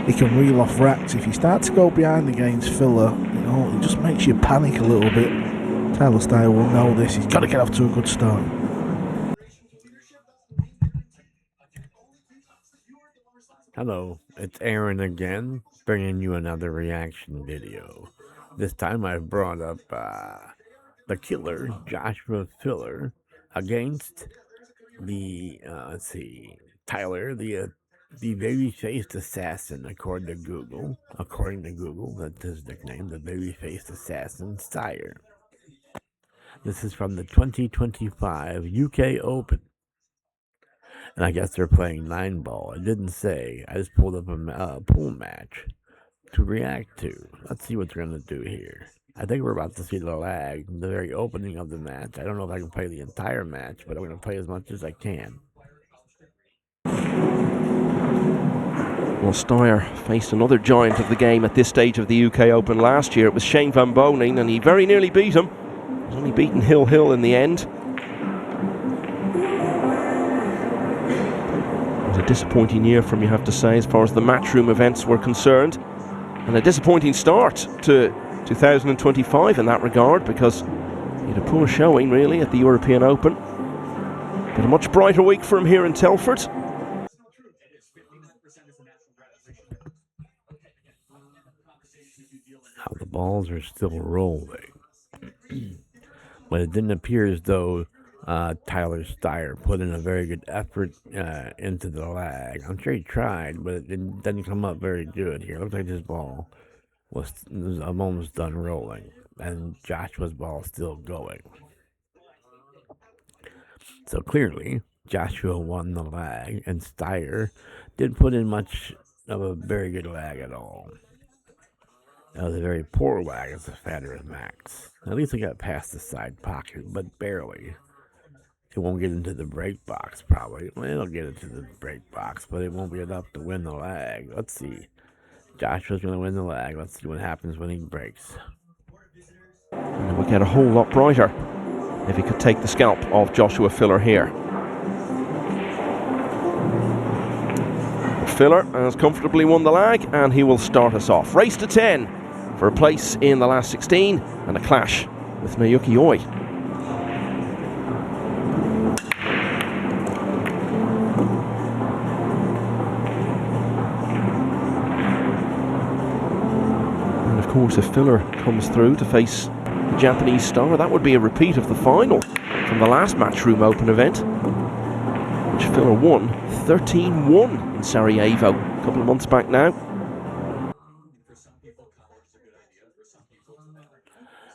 he can reel off racks. If you start to go behind against filler, it just makes you panic a little bit. Tyler Styer will know this. He's got to get off to a good start. Hello, it's Aaron again, bringing you another reaction video. This time I've brought up the killer, Joshua Filler, against the, Tyler, the baby-faced assassin, according to Google. That's his nickname, the baby-faced assassin, Styer. This is from the 2025 UK Open. And I guess they're playing 9-ball. It didn't say. I just pulled up a pool match to react to. Let's see what they're going to do here. I think we're about to see the lag, the very opening of the match. I don't know if I can play the entire match, but I'm going to play as much as I can. Well, Styer faced another giant of the game at this stage of the UK Open last year. It was Shane Van Boening, and he very nearly beat him. He's only beaten Hill in the end. It was a disappointing year for him, you have to say, as far as the matchroom events were concerned. And a disappointing start to 2025 in that regard, because he had a poor showing, really, at the European Open. But a much brighter week for him here in Telford. How the balls are still rolling. But it didn't appear as though Tyler Styer put in a very good effort into the lag. I'm sure he tried, but it didn't come up very good here. It looks like this ball was almost done rolling, and Joshua's ball is still going. So clearly, Joshua won the lag, and Styer didn't put in much of a very good lag at all. That was a very poor lag as a Federer max. At least he got past the side pocket, but barely. It won't get into the break box, probably. Well, it'll get into the break box, but it won't be enough to win the lag. Let's see. Joshua's going to win the lag. Let's see what happens when he breaks. And it would get a whole lot brighter if he could take the scalp of Joshua Filler here. Filler has comfortably won the lag, and he will start us off. Race to 10 for a place in the last 16 and a clash with Naoki Oi. And of course, if Filler comes through to face the Japanese star, that would be a repeat of the final from the last Matchroom Open event, which Filler won 13-1 in Sarajevo a couple of months back now.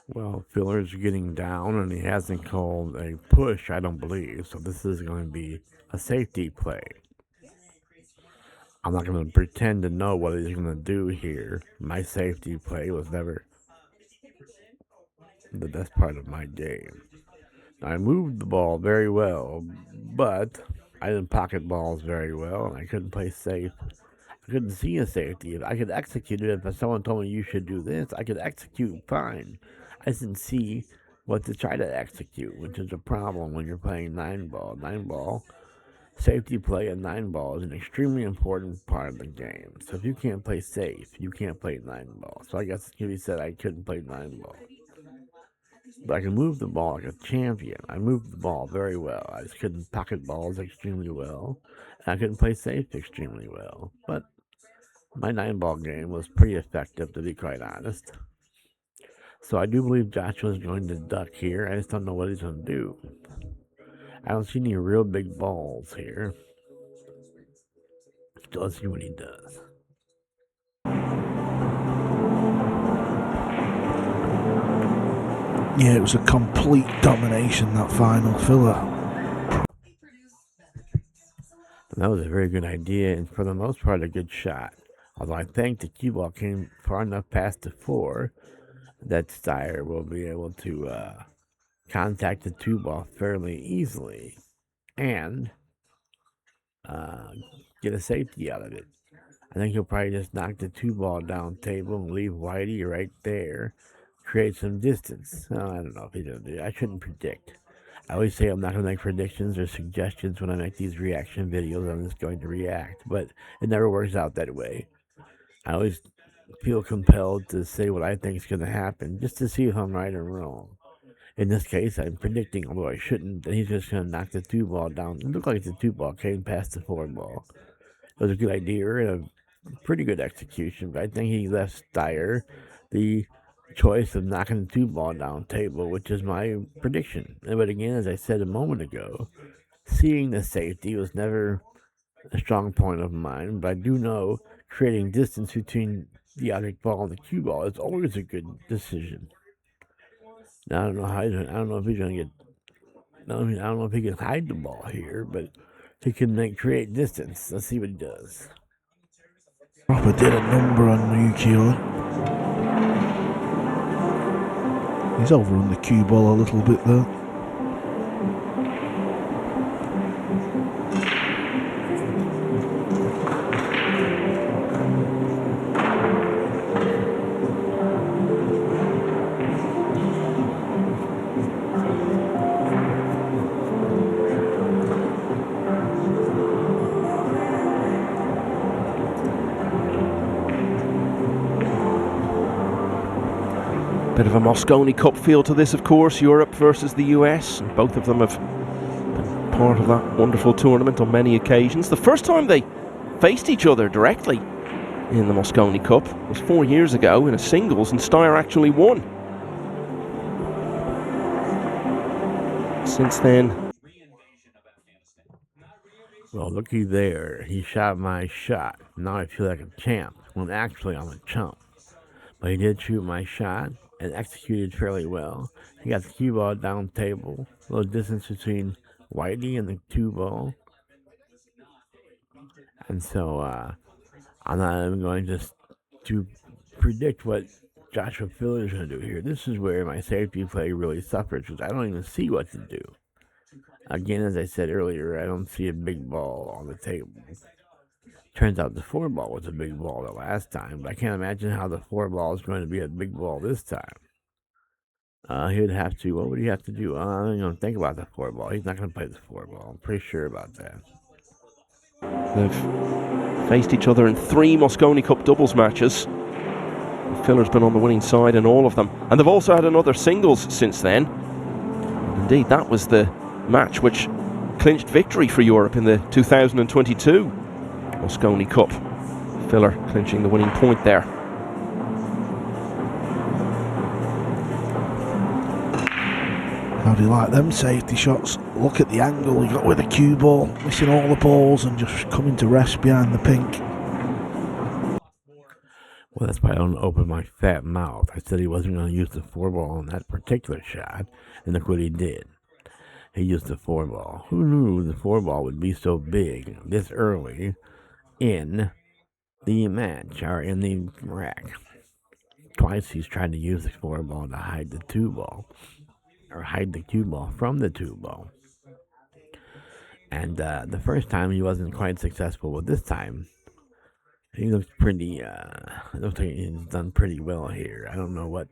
Well, Filler's getting down, and he hasn't called a push, I don't believe, so this is going to be a safety play. I'm not going to pretend to know what he's going to do here. My safety play was never the best part of my game. I moved the ball very well, but I didn't pocket balls very well, and I couldn't play safe. I couldn't see a safety. I could execute it if someone told me you should do this. I could execute fine. I didn't see what to try to execute, which is a problem when you're playing 9-ball. 9-ball, safety play and 9-ball is an extremely important part of the game. So if you can't play safe, you can't play 9-ball. So I guess he said I couldn't play 9-ball. But I can move the ball like a champion. I moved the ball very well. I just couldn't pocket balls extremely well. And I couldn't play safe extremely well. But my 9-ball game was pretty effective, to be quite honest. So I do believe Joshua's going to duck here. I just don't know what he's going to do. I don't see any real big balls here. So let's see what he does. Yeah, it was a complete domination, that final. Filler. That was a very good idea, and for the most part, a good shot. Although I think the cue ball came far enough past the 4 that Styer will be able to contact the 2-ball fairly easily and get a safety out of it. I think he'll probably just knock the 2-ball down table and leave Whitey right there, create some distance. I don't know if he's going to do it. I shouldn't predict. I always say I'm not going to make predictions or suggestions when I make these reaction videos. I'm just going to react, but it never works out that way. I always feel compelled to say what I think is going to happen, just to see if I'm right or wrong. In this case, I'm predicting, although I shouldn't, that he's just going to knock the 2 ball down. It looked like the 2 ball came past the 4 ball. It was a good idea and a pretty good execution, but I think he left Styer the choice of knocking the 2 ball down table, which is my prediction. But again, as I said a moment ago, seeing the safety was never a strong point of mine, but I do know creating distance between the object ball and the cue ball is always a good decision. Now, I don't know how I don't know if he's going to get. I don't know if he can hide the ball here, but he can create distance. Let's see what he does. Proper did a number on Mukio. He's overrun the cue ball a little bit though. Bit of a Moscone Cup feel to this, of course, Europe versus the US. And both of them have been part of that wonderful tournament on many occasions. The first time they faced each other directly in the Moscone Cup was 4 years ago in a singles, and Styer actually won. Since then... Well, looky there. He shot my shot. Now I feel like a champ, when actually I'm a chump. But he did shoot my shot and executed fairly well. He got the cue ball down table, a little distance between Whitey and the 2 ball. And so I'm not even going to predict what Joshua Filler is going to do here. This is where my safety play really suffers because I don't even see what to do. Again, as I said earlier, I don't see a big ball on the table. Turns out the 4 ball was a big ball the last time, but I can't imagine how the 4 ball is going to be a big ball this time. He would have to, what would he have to do? I don't even think about the 4 ball. He's not going to play the 4 ball. I'm pretty sure about that. They've faced each other in 3 Moscone Cup doubles matches. Filler's been on the winning side in all of them. And they've also had another singles since then. And indeed, that was the match which clinched victory for Europe in the 2022 Moscone Cup. Filler clinching the winning point there. How do you like them safety shots? Look at the angle he got with the cue ball, missing all the balls and just coming to rest behind the pink. Well, that's why I don't open my fat mouth. I said he wasn't going to use the 4 ball on that particular shot, and look what he did. He used the 4 ball. Who knew the 4 ball would be so big this early in the match, or in the rack? Twice he's tried to use the 4 ball to hide the 2 ball, or hide the cue ball from the 2 ball. And the first time he wasn't quite successful, but this time he looks pretty, looks like he's done pretty well here. I don't know what,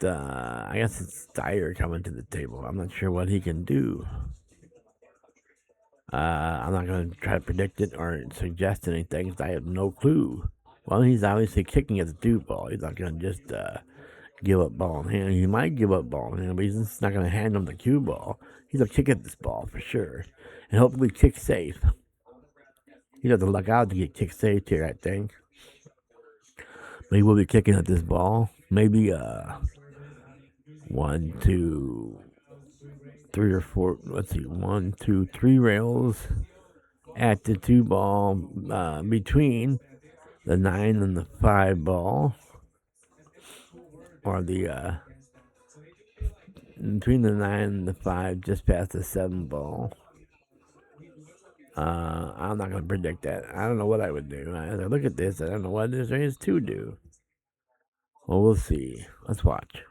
I guess it's Styer coming to the table. I'm not sure what he can do. I'm not going to try to predict it or suggest anything because I have no clue. Well, he's obviously kicking at the 2 ball. He's not going to just give up ball in hand. He might give up ball in hand, but he's just not going to hand him the cue ball. He's going to kick at this ball for sure. And hopefully kick safe. He'd have to luck out to get kick safe here, I think. But he will be kicking at this ball. Maybe 1, 2, 3 or 4. Let's see, 1, 2, 3 rails at the 2 ball between the 9 and the 5 ball. Or the between the 9 and the 5, just past the 7 ball. I'm not going to predict that. I don't know what I would do. As I look at this, I don't know what there is to do. Well, we'll see. Let's watch.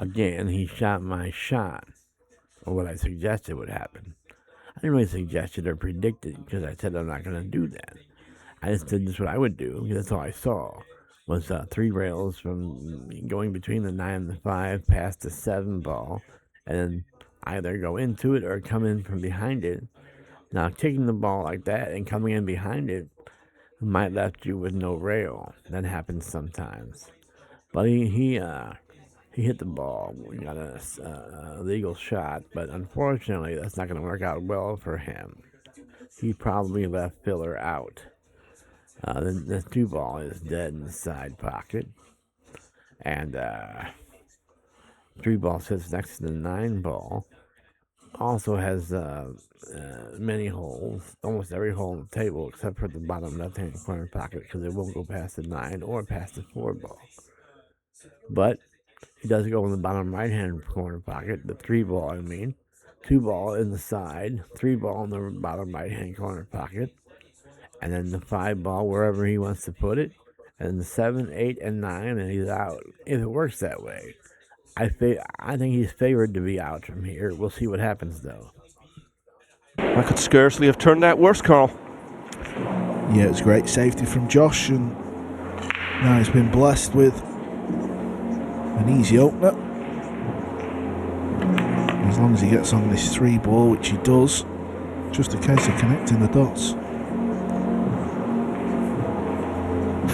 Again, he shot my shot, or what I suggested would happen. I didn't really suggest it or predict it because I said I'm not going to do that. I just did just what I would do because that's all I saw was 3 rails from going between the 9 and the 5 past the 7 ball, and then either go into it or come in from behind it. Now, kicking the ball like that and coming in behind it might left you with no rail. That happens sometimes. But he hit the ball. We got a legal shot, but unfortunately, that's not going to work out well for him. He probably left Filler out. The 2 ball is dead in the side pocket, and 3 ball sits next to the 9 ball. Also has many holes, almost every hole on the table except for the bottom left-hand corner pocket because it won't go past the 9 or past the 4 ball. But he does go in the bottom right-hand corner pocket, the 3 ball, I mean. 2 ball in the side, 3 ball in the bottom right-hand corner pocket, and then the 5 ball wherever he wants to put it, and the 7, 8, and 9, and he's out. If it works that way. I think he's favored to be out from here. We'll see what happens, though. That could scarcely have turned out worse, Carl. Yeah, it was great safety from Josh, and now he's been blessed with an easy opener. As long as he gets on this 3 ball, which he does, just a case of connecting the dots.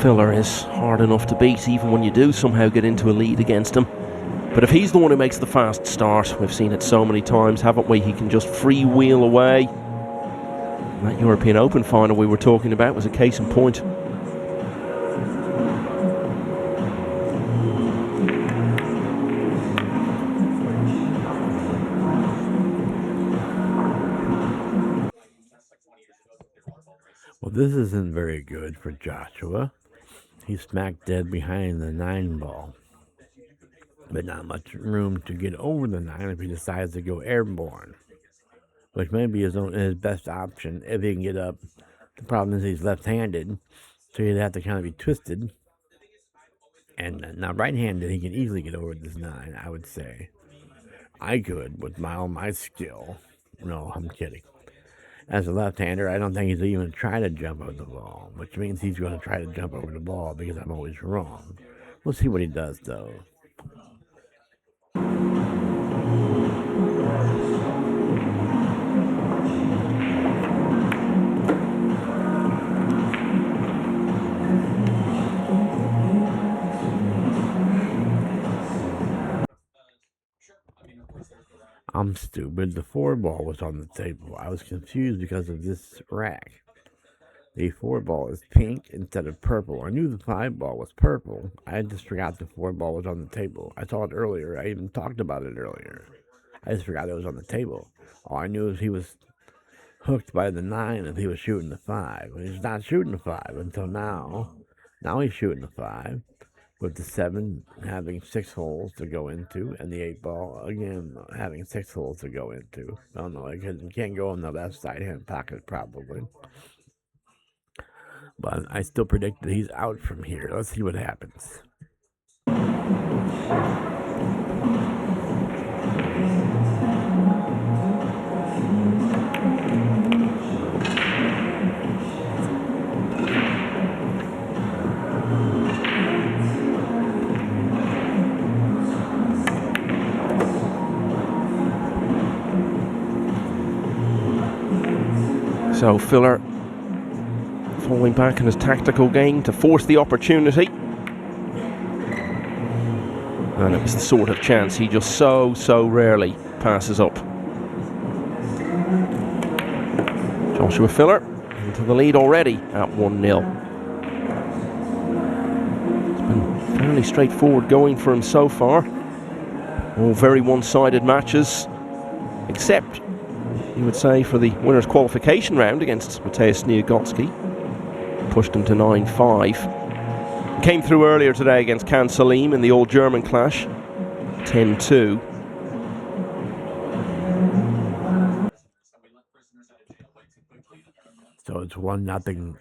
Filler is hard enough to beat even when you do somehow get into a lead against him. But if he's the one who makes the fast start, we've seen it so many times, haven't we? He can just freewheel away. And that European Open final we were talking about was a case in point. Well, this isn't very good for Joshua. He's smack dead behind the 9 ball. But not much room to get over the 9 if he decides to go airborne, which may be his best option if he can get up. The problem is he's left-handed, so he'd have to kind of be twisted. And now right-handed, he can easily get over this 9, I would say. I could with all my skill. No, I'm kidding. As a left-hander, I don't think he's even try to jump over the ball, which means he's going to try to jump over the ball because I'm always wrong. We'll see what he does, though. I'm stupid. The 4 ball was on the table. I was confused because of this rack. The 4 ball is pink instead of purple. I knew the 5 ball was purple. I just forgot the 4 ball was on the table. I saw it earlier. I even talked about it earlier. I just forgot it was on the table. All I knew is he was hooked by the 9 if he was shooting the 5. He's not shooting the 5 until now. Now he's shooting the 5. With the 7 having 6 holes to go into, and the 8 ball, again, having 6 holes to go into. I don't know, you can't go in the left side-hand pocket, probably. But I still predict that he's out from here. Let's see what happens. So Filler falling back in his tactical game to force the opportunity. And it was the sort of chance he just so rarely passes up. Joshua Filler into the lead already at 1-0. It's been fairly straightforward going for him so far. All very one-sided matches, except you would say for the winner's qualification round against Mateusz Niegotzki. Pushed him to 9-5. Came through earlier today against Can Salim in the all-German clash. 10-2. So it's 1-0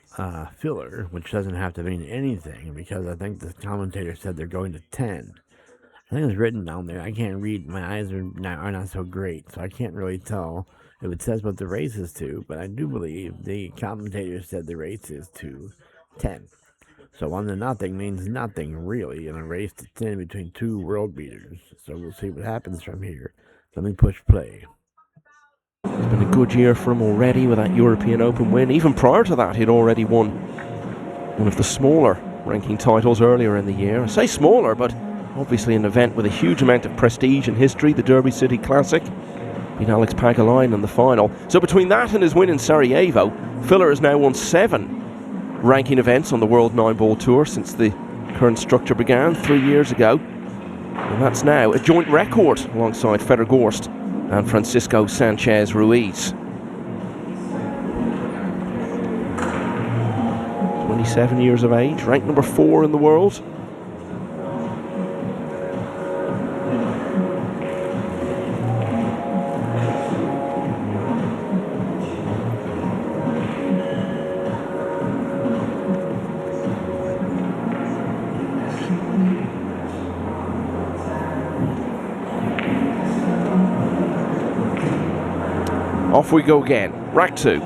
Filler, which doesn't have to mean anything because I think the commentator said they're going to 10. I think it's written down there. I can't read. My eyes are not so great, so I can't really tell if it says what the race is to. But I do believe the commentator said the race is to 10. So 1-0 means nothing, really, in a race to 10 between two world beaters. So we'll see what happens from here. Let me push play. It's been a good year for him already with that European Open win. Even prior to that, he'd already won one of the smaller ranking titles earlier in the year. I say smaller, but obviously an event with a huge amount of prestige and history, the Derby City Classic. Beat Alex Pagulayan in the final. So between that and his win in Sarajevo, Filler has now won 7 ranking events on the World 9-Ball Tour since the current structure began 3 years ago. And that's now a joint record alongside Feder Gorst and Francisco Sanchez Ruiz. 27 years of age, ranked number 4 in the world. Off we go again. Rack 2.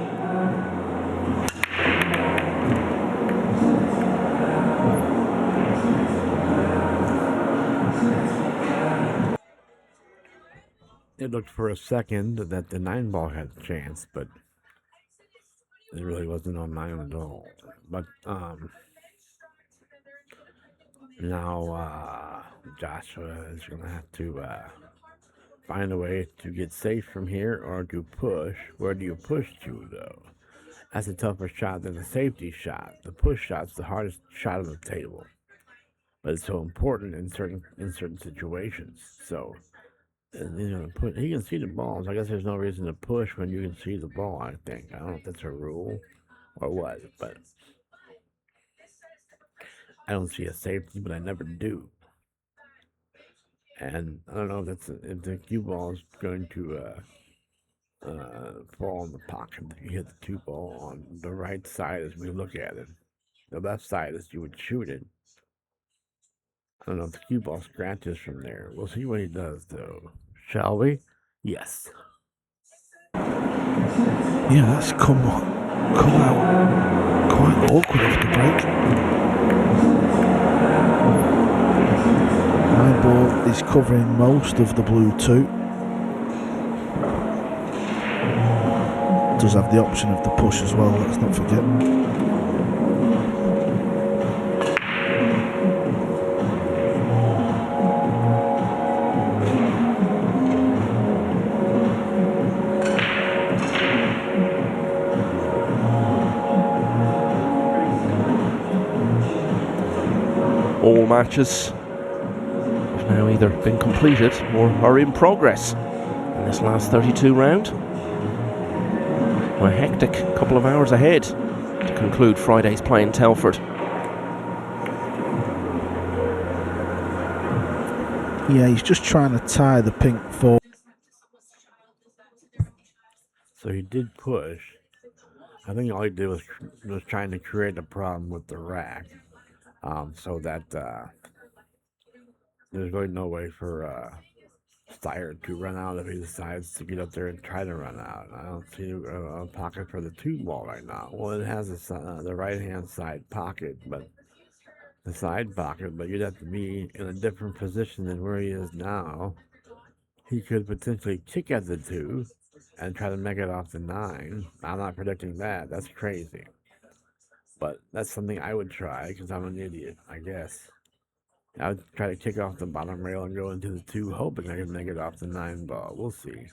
It looked for a second that the 9-ball had a chance, but it really wasn't on 9 at all. But now Joshua is going to have to find a way to get safe from here or to push. Where do you push to, though? That's a tougher shot than the safety shot. The push shot's the hardest shot on the table, but it's so important in certain situations. So he's gonna put. He can see the ball. So I guess there's no reason to push when you can see the ball. I think. I don't know if that's a rule or what, but I don't see a safety, but I never do. And I don't know if the cue ball is going to fall in the pocket. You hit the cue ball on the right side as we look at it. The left side as you would shoot it. I don't know if the cue ball scratches from there. We'll see what he does, though. Shall we? Yes. Yeah, that's come out quite awkward off the break. 9-ball is covering most of the blue 2. Does have the option of the push as well, let's not forget. All matches have now either been completed or are in progress in this last 32 round. A hectic couple of hours ahead to conclude Friday's play in Telford. Yeah, he's just trying to tie the pink forward. So he did push. I think all he did was trying to create a problem with the rack, so that there's really no way for Styer to run out if he decides to get up there and try to run out. I don't see a pocket for the 2-ball right now. Well, it has the right-hand side pocket, but the side pocket, but you'd have to be in a different position than where he is now. He could potentially kick at the 2 and try to make it off the 9. I'm not predicting that. That's crazy. But that's something I would try because I'm an idiot, I guess. I would try to kick off the bottom rail and go into the 2, hoping I could make it off the 9-ball. We'll see.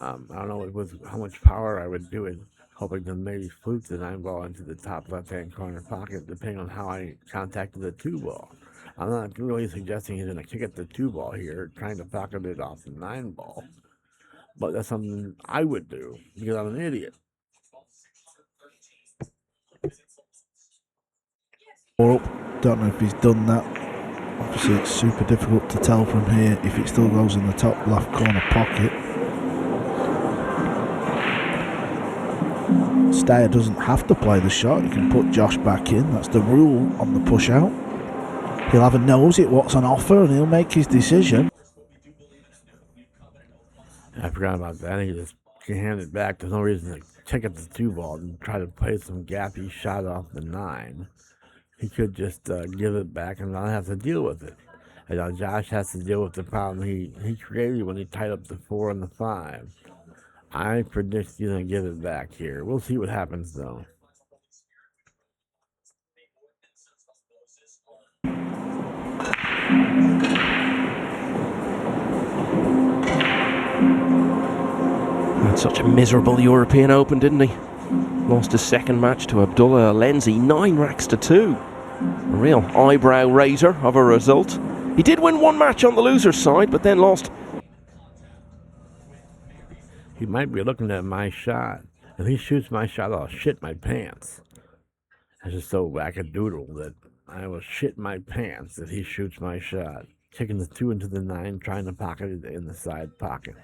I don't know with how much power I would do it, hoping to maybe fluke the 9-ball into the top left-hand corner pocket, depending on how I contacted the 2-ball. I'm not really suggesting he's going to kick at the 2-ball here, trying to pocket it off the 9-ball. But that's something I would do, because I'm an idiot. Or up. Don't know if he's done that. Obviously it's super difficult to tell from here if it still goes in the top left corner pocket. Styer doesn't have to play the shot. He can put Josh back in. That's the rule on the push out. He'll have a nose at what's on offer and he'll make his decision. I forgot about that. He just can hand it back. There's no reason to check up the 2-ball and try to play some gappy shot off the 9. He could just give it back and not have to deal with it. And now Josh has to deal with the problem he created when he tied up the 4 and the 5. I predict he's going to give it back here. We'll see what happens, though. Had such a miserable European Open, didn't he? Lost his second match to Abdullah Alenzi, 9 racks to 2. A real eyebrow raiser of a result. He did win one match on the loser's side, but then lost. He might be looking at my shot. If he shoots my shot, I'll shit my pants. That's just so wackadoodle that I will shit my pants if he shoots my shot. Kicking the 2 into the 9, trying to pocket it in the side pocket.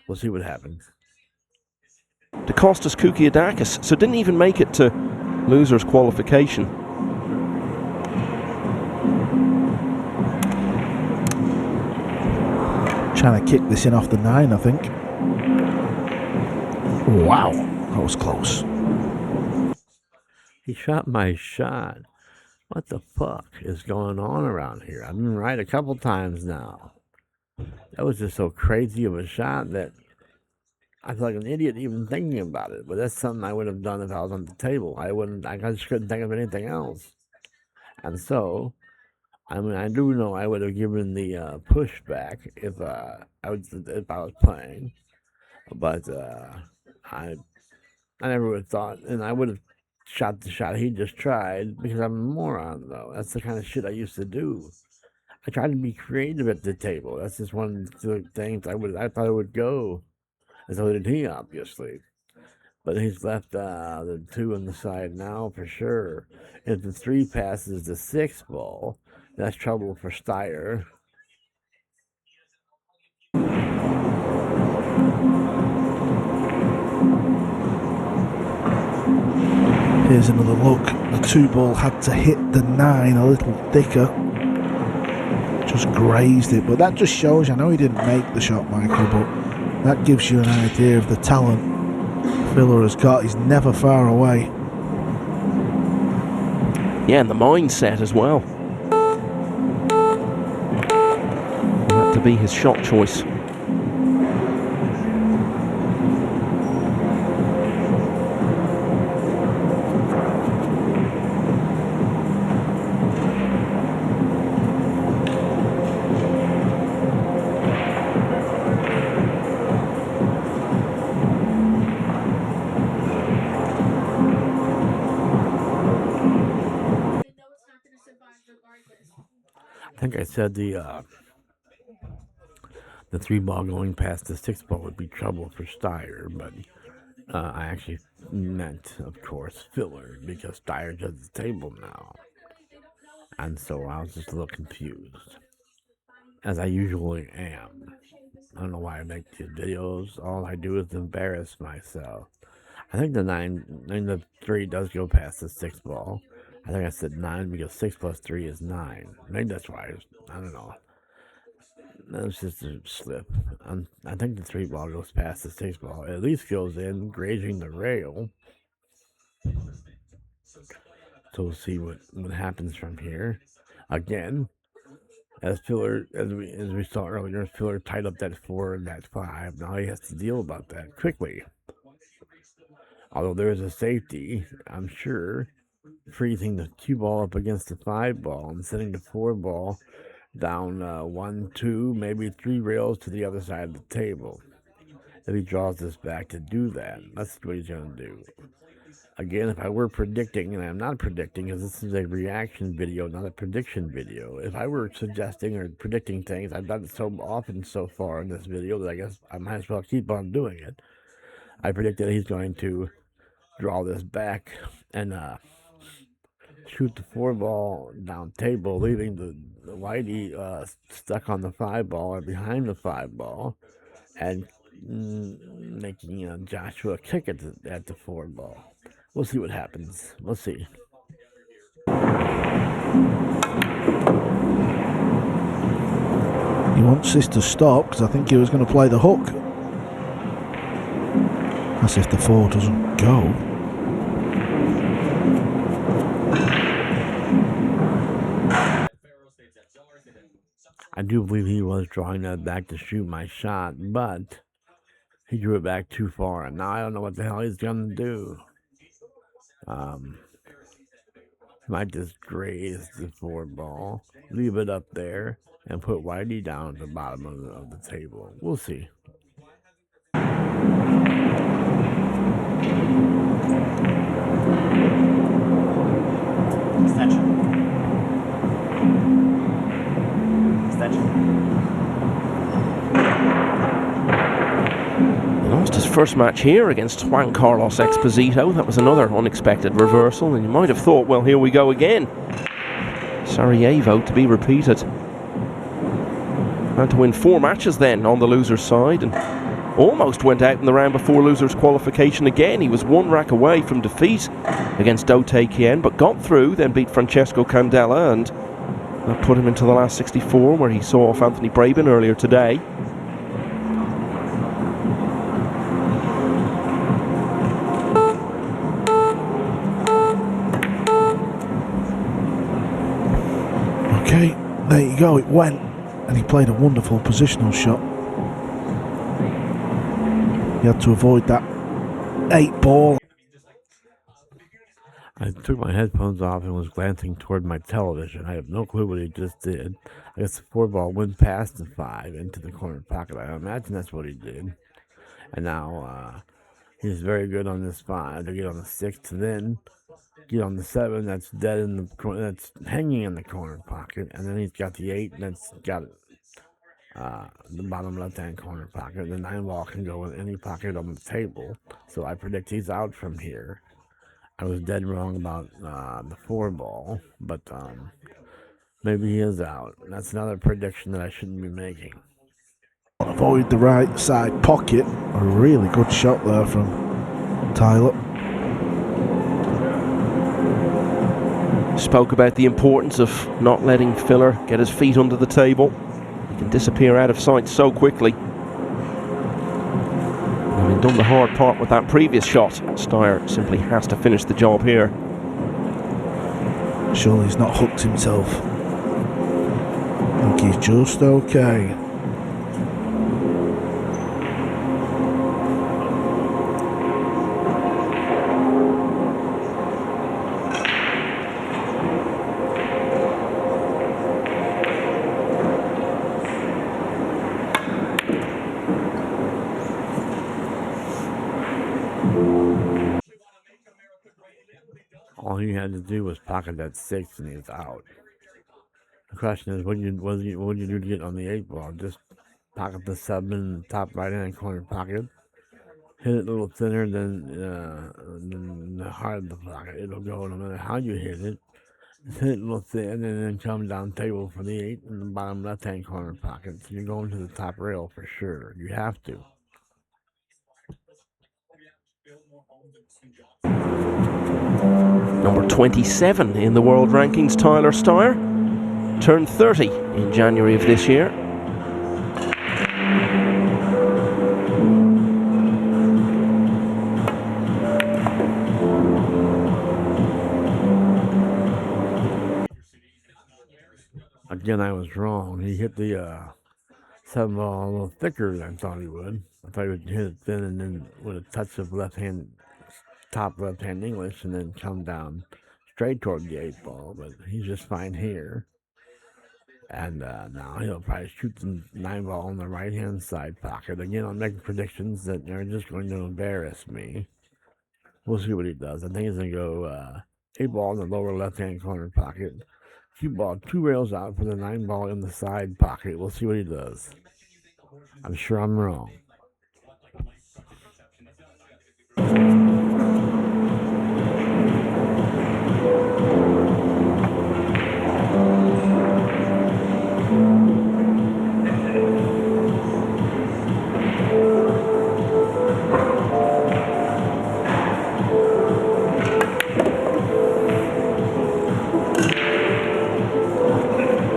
We'll see what happens. DeCostas Kukiadakis, so didn't even make it to loser's qualification. Trying to kick this in off the 9, I think. Wow, that was close. He shot my shot. What the fuck is going on around here? I've been right a couple times now. That was just so crazy of a shot that I feel like an idiot even thinking about it. But that's something I would have done if I was on the table. I just couldn't think of anything else. And so, I mean, I do know I would have given the push back if I was playing. But I never would have thought, and I would have shot the shot he just tried because I'm a moron, though. That's the kind of shit I used to do. I tried to be creative at the table. That's just one of the things I thought it would go. And so did he, obviously. But he's left the 2 on the side now for sure. If the 3 passes the 6 ball, that's trouble for Styer. Here's another look. The 2-ball had to hit the 9 a little thicker. Just grazed it. But that just shows, I know he didn't make the shot, Michael, but that gives you an idea of the talent Filler has got. He's never far away. Yeah, and the mindset as well. That to be his shot choice. I think I said the 3-ball going past the 6-ball would be trouble for Styer, but I actually meant, of course, Filler, because Styer does the table now. And so I was just a little confused, as I usually am. I don't know why I make these videos. All I do is embarrass myself. I think the 3 does go past the 6-ball. I think I said 9 because 6 plus 3 is 9. Maybe that's why. I don't know. That's just a slip. I think the 3-ball goes past the 6-ball. It at least goes in, grazing the rail. So we'll see what happens from here. Again, as we saw earlier, Filler tied up that 4 and that 5. Now he has to deal about that quickly. Although there is a safety, I'm sure, freezing the 2-ball up against the 5-ball and sending the 4-ball down 1, 2, maybe 3 rails to the other side of the table. If he draws this back to do that, that's what he's going to do. Again, if I were predicting, and I'm not predicting because this is a reaction video, not a prediction video. If I were suggesting or predicting things, I've done it so often so far in this video that I guess I might as well keep on doing it. I predicted he's going to draw this back and shoot the 4-ball down table, leaving the Whitey stuck on the 5-ball or behind the 5-ball, and making Joshua kick at the 4-ball. We'll see what happens. We'll see. He wants this to stop because I think he was going to play the hook. That's if the 4 doesn't go. I do believe he was drawing that back to shoot my shot, but he drew it back too far, and now I don't know what the hell he's gonna do. Might just graze the 4 ball, leave it up there, and put Whitey down at the bottom of the table. We'll see. Extension. He lost his first match here against Juan Carlos Exposito. That was another unexpected reversal, and you might have thought, well, here we go again. Sarajevo to be repeated. Had to win 4 matches then on the loser's side, and almost went out in the round before losers qualification again. He was 1 rack away from defeat against Do Tae Kien, but got through, then beat Francesco Candela, and that put him into the last 64, where he saw off Anthony Brabin earlier today. Okay, there you go, it went, and he played a wonderful positional shot. He had to avoid that 8 ball. I took my headphones off and was glancing toward my television. I have no clue what he just did. I guess the 4 ball went past the 5 into the corner pocket. I imagine that's what he did. And now he's very good on this 5 to get on the 6 and then get on the 7 that's dead in the corner, that's hanging in the corner pocket, and then he's got the 8 that's got the bottom left-hand corner pocket. The 9 ball can go in any pocket on the table, so I predict he's out from here. I was dead wrong about the 4 ball, but maybe he is out. That's another prediction that I shouldn't be making. Avoid the right side pocket. A really good shot there from Tyler. Spoke about the importance of not letting Filler get his feet under the table. He can disappear out of sight so quickly. Having done the hard part with that previous shot, Styer simply has to finish the job here. Surely he's not hooked himself. I think he's just okay. All he had to do was pocket that 6 and he was out. The question is, what do you do to get on the 8 ball? Just pocket the 7 in the top right-hand corner pocket. Hit it a little thinner than the heart of the pocket. It'll go no matter how you hit it. Just hit it a little thin and then come down table for the 8 in the bottom left-hand corner pocket. So you're going to the top rail for sure. You have to. Number 27 in the world rankings, Tyler Styer, turned 30 in January of this year. Again, I was wrong. He hit the 7 ball a little thicker than I thought he would. I thought he would hit it thin and then with a touch of top left-hand English, and then come down straight toward the 8 ball, but he's just fine here. And now he'll probably shoot the 9 ball in the right-hand side pocket. Again, I'm making predictions that are just going to embarrass me. We'll see what he does. I think he's going to go 8 ball in the lower left-hand corner pocket. Cue ball 2 rails out for the 9 ball in the side pocket. We'll see what he does. I'm sure I'm wrong.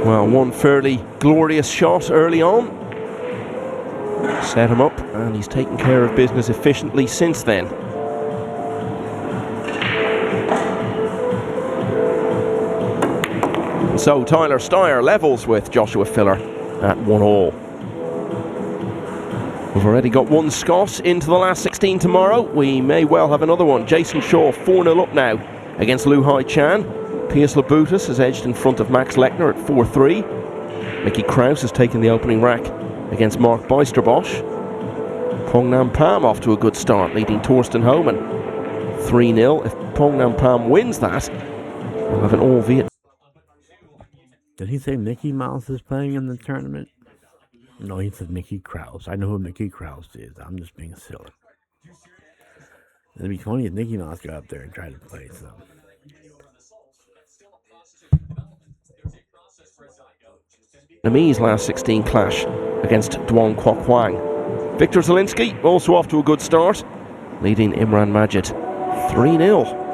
Well, one fairly glorious shot early on. Set him up, and he's taken care of business efficiently since then. So Tyler Styer levels with Joshua Filler at 1-1. We've already got one Scot into the last 16 tomorrow. We may well have another one. Jason Shaw 4-0 up now against Lu Hai Chan. Piers Labutus has edged in front of Max Lechner at 4-3. Mickey Krause has taken the opening rack against Mark Bijsterbosch. Pong Nam Pham off to a good start, leading Torsten Homan 3-0. If Pong Nam Pham wins that, we'll have an all-Viet. Did he say Mickey Mouse is playing in the tournament? No, he said Mickey Krause. I know who Mickey Krause is. I'm just being silly. It'd be funny if Mickey Mouse got up there and tried to play some. Vietnamese last 16 clash against Duong Quoc Hoang. Victor Zielinski also off to a good start, leading Imran Majid 3-0.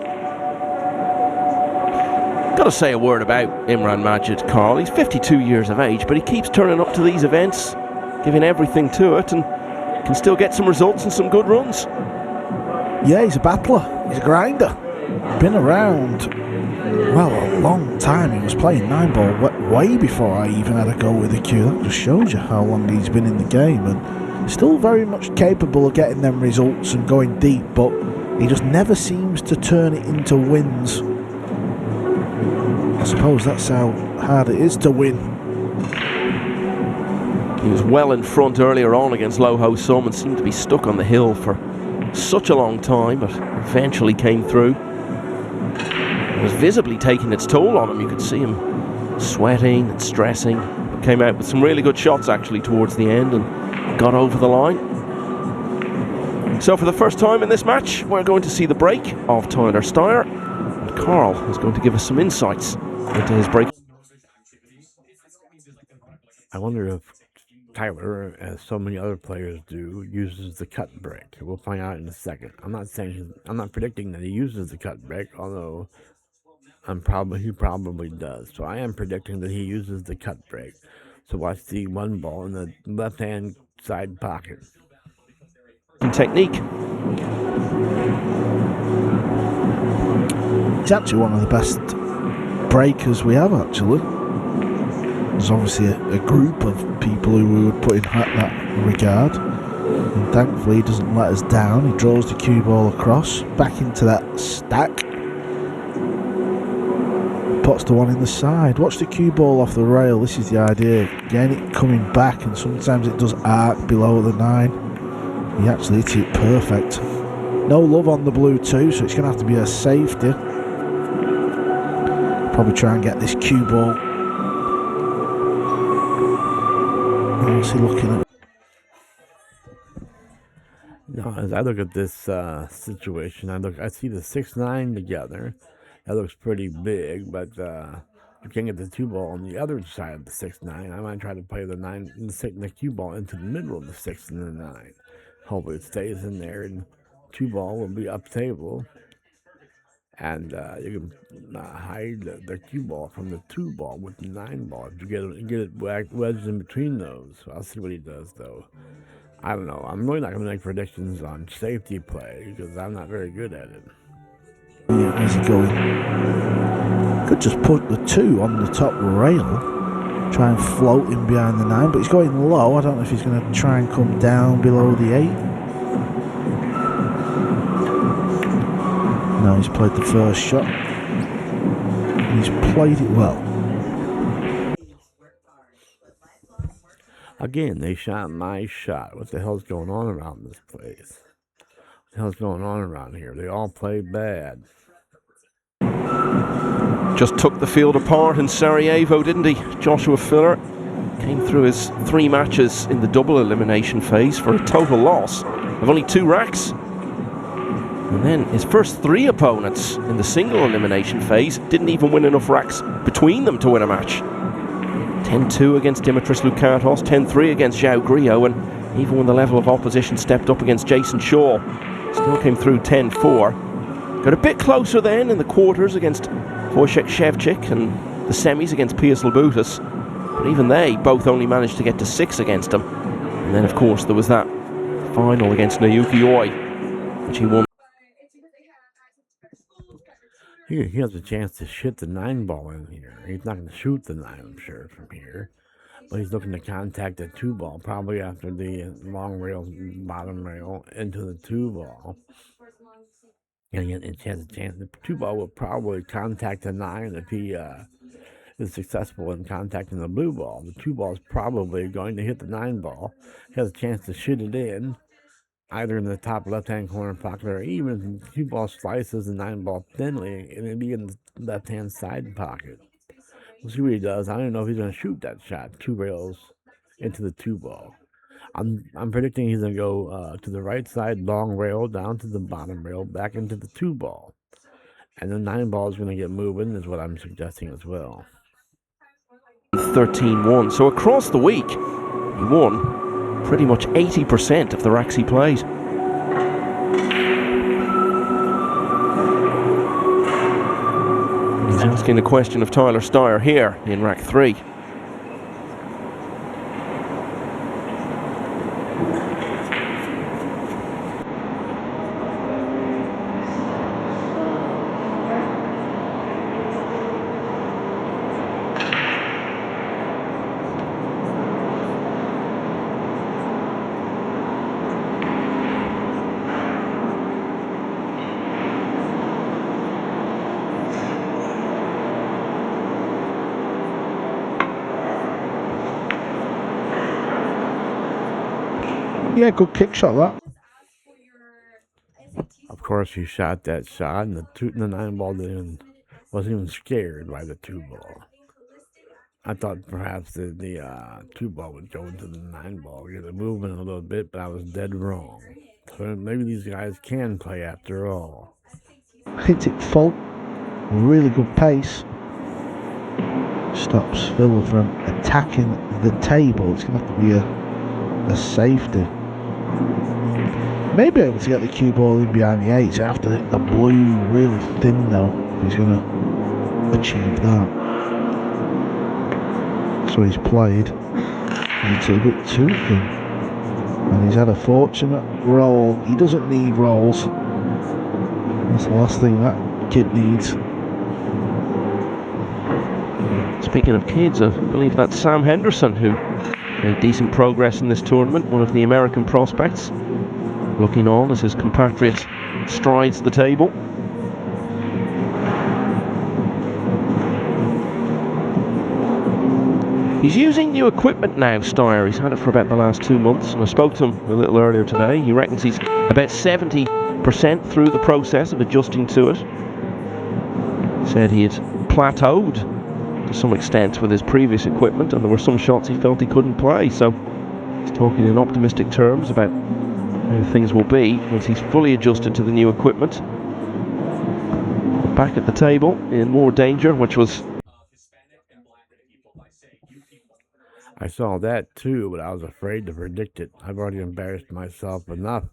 Got to say a word about Imran Majid, Carl. He's 52 years of age, but he keeps turning up to these events, giving everything to it, and can still get some results and some good runs. Yeah, he's a battler. He's a grinder. Been around, well, a long time. He was playing 9-ball way before I even had a go with the cue. That just shows you how long he's been in the game, and still very much capable of getting them results and going deep, but he just never seems to turn it into wins. I suppose that's how hard it is to win. He was well in front earlier on against Lo Ho Sum and seemed to be stuck on the hill for such a long time, but eventually came through. It was visibly taking its toll on him. You could see him sweating and stressing. But came out with some really good shots actually towards the end and got over the line. So for the first time in this match, we're going to see the break of Tyler Styer, and Carl is going to give us some insights into his break. I wonder if Tyler, as so many other players do, uses the cut break. We'll find out in a second. I'm not predicting that he uses the cut break, although he probably does. So I am predicting that he uses the cut break. So watch the one ball in the left-hand side pocket. Technique. He's actually one of the best breakers we have, actually. There's obviously a group of people who we would put in that regard, and thankfully he doesn't let us down. He draws the cue ball across, back into that stack, puts the one in the side. Watch the cue ball off the rail. This is the idea, getting it coming back, and sometimes it does arc below the 9. He actually hit it perfect. No love on the blue too, so it's going to have to be a safety. Probably try and get this cue ball. What's he looking at? No, as I look at this situation, I see the 6-9 together. That looks pretty big, but you can't get the cue ball on the other side of the 6-9. I might try to play the 9 and the cue ball into the middle of the 6 and the 9. Hopefully it stays in there, and cue ball will be up table, and you can hide the cue ball from the 2 ball with the 9 ball. If you get it wedged in between those. I'll see what he does, though. I don't know. I'm really not going to make predictions on safety play because I'm not very good at it. Yeah, how's he going? Could just put the 2 on the top rail. Try and float him behind the 9, but he's going low. I don't know if he's going to try and come down below the 8. No, he's played the first shot. He's played it well. Again, they shot my shot. What the hell's going on around this place? What the hell's going on around here? They all play bad. Just took the field apart in Sarajevo, didn't he? Joshua Filler came through his 3 matches in the double elimination phase for a total loss of only 2 racks. And then his first 3 opponents in the single elimination phase didn't even win enough racks between them to win a match. 10-2 against Dimitris Lukatos, 10-3 against Zhao Grio, and even when the level of opposition stepped up against Jason Shaw, still came through 10-4. Got a bit closer then in the quarters against Wojciech Szewczyk and the semis against Piers Labutus. but even they both only managed to get to 6 against him. And then, of course, there was that final against Naoki Oi, which he won. He has a chance to shit the 9 ball in here. He's not going to shoot the 9, I'm sure, from here. But he's looking to contact the 2 ball, probably after the long rail, bottom rail, into the 2 ball. And he has a chance. The 2 ball will probably contact the 9 if he is successful in contacting the blue ball. The 2 ball is probably going to hit the 9 ball. He has a chance to shit it in, either in the top left-hand corner pocket, or even if the 2 ball slices the 9 ball thinly, and it'll be in the left-hand side pocket. We'll see what he does. I don't know if he's going to shoot that shot 2 rails into the 2 ball. I'm predicting he's going to go to the right side, long rail, down to the bottom rail, back into the 2 ball. And the 9 ball is going to get moving, is what I'm suggesting as well. 13-1. So across the week, he won pretty much 80% of the racks he played. He's asking the question of Tyler Styer here in rack 3. Yeah, good kick shot that. Of course, he shot that shot, and the 9 ball wasn't even scared by the 2 ball. I thought perhaps the 2 ball would go into the 9 ball, get it moving a little bit, but I was dead wrong. So maybe these guys can play after all. Hit it full, really good pace. Stops Phil from attacking the table. It's going to have to be a safety. Maybe able to get the cue ball in behind the 8 after the blue really thin though. He's going to achieve that. So he's played. It's a bit too thin. And he's had a fortunate roll. He doesn't need rolls. That's the last thing that kid needs. Speaking of kids, I believe that's Sam Henderson, who made decent progress in this tournament, one of the American prospects. Looking on as his compatriot strides the table. He's using new equipment now, Styer. He's had it for about the last 2 months, and I spoke to him a little earlier today. He reckons he's about 70% through the process of adjusting to it. Said he had plateaued to some extent with his previous equipment, and there were some shots he felt he couldn't play. So he's talking in optimistic terms about how things will be once he's fully adjusted to the new equipment. Back at the table in more danger, which was... I saw that too, but I was afraid to predict it. I've already embarrassed myself enough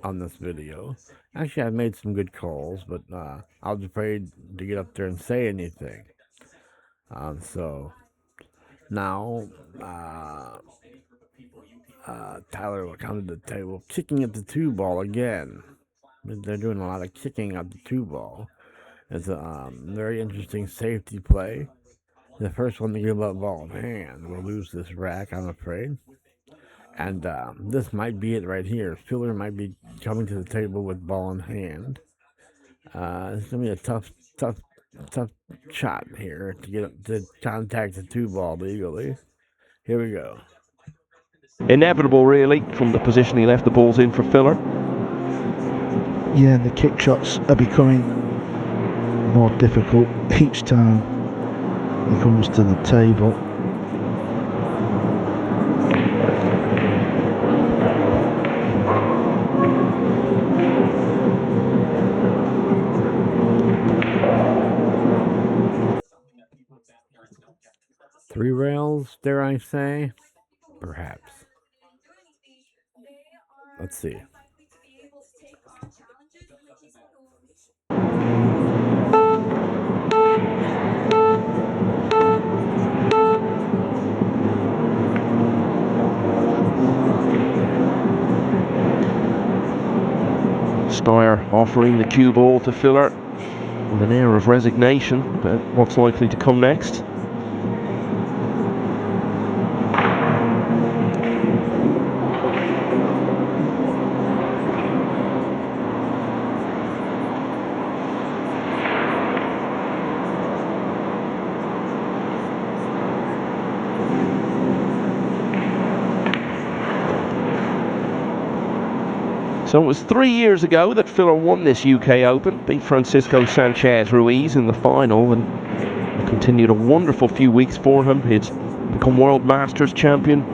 on this video. Actually, I made some good calls, but I was afraid to get up there and say anything. So now Tyler will come to the table, kicking at the 2 ball again. They're doing a lot of kicking at the 2 ball. It's a very interesting safety play. The first one to give up ball in hand will lose this rack, I'm afraid. And this might be it right here. Stiller might be coming to the table with ball in hand. It's gonna be a tough shot here to get contact the 2 ball legally. Here we go. Inevitable, really, from the position he left the balls in for filler. Yeah, and the kick shots are becoming more difficult each time he comes to the table. Three rails, dare I say? Perhaps. Let's see. Styer offering the cue ball to Filler with an air of resignation about what's likely to come next. So it was 3 years ago that Filler won this UK Open, beat Francisco Sanchez Ruiz in the final, and continued a wonderful few weeks for him. He'd become World Masters champion